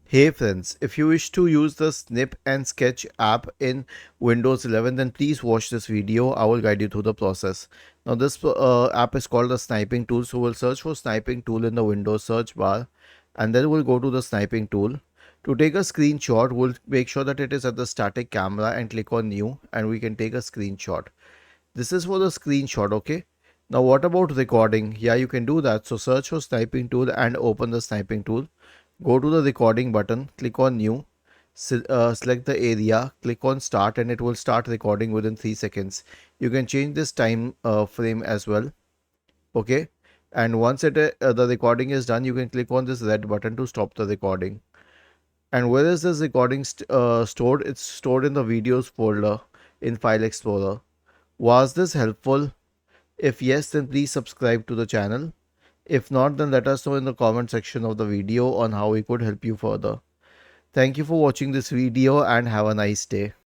Hey friends, if you wish to use the Snip and Sketch app in Windows 11, then please watch this video. I will guide you through the process. Now this app is called the sniping tool. So we'll search for sniping tool in the Windows search bar and then we'll go to the sniping tool. To take a screenshot, we'll make sure that it is at the static camera and click on new and we can take a screenshot. This is for the screenshot, okay? Now what about recording? Yeah, you can do that. So search for sniping tool and open the sniping tool. Go to the recording button, click on new, select the area, click on start and it will start recording within 3 seconds. You can change this time frame as well, okay? And once the recording is done, you can click on this red button to stop the recording. And where is this recording stored? It's stored in the videos folder in File Explorer. Was this helpful? If yes, then please subscribe to the channel. If not, then let us know in the comment section of the video on how we could help you further. Thank you for watching this video and have a nice day.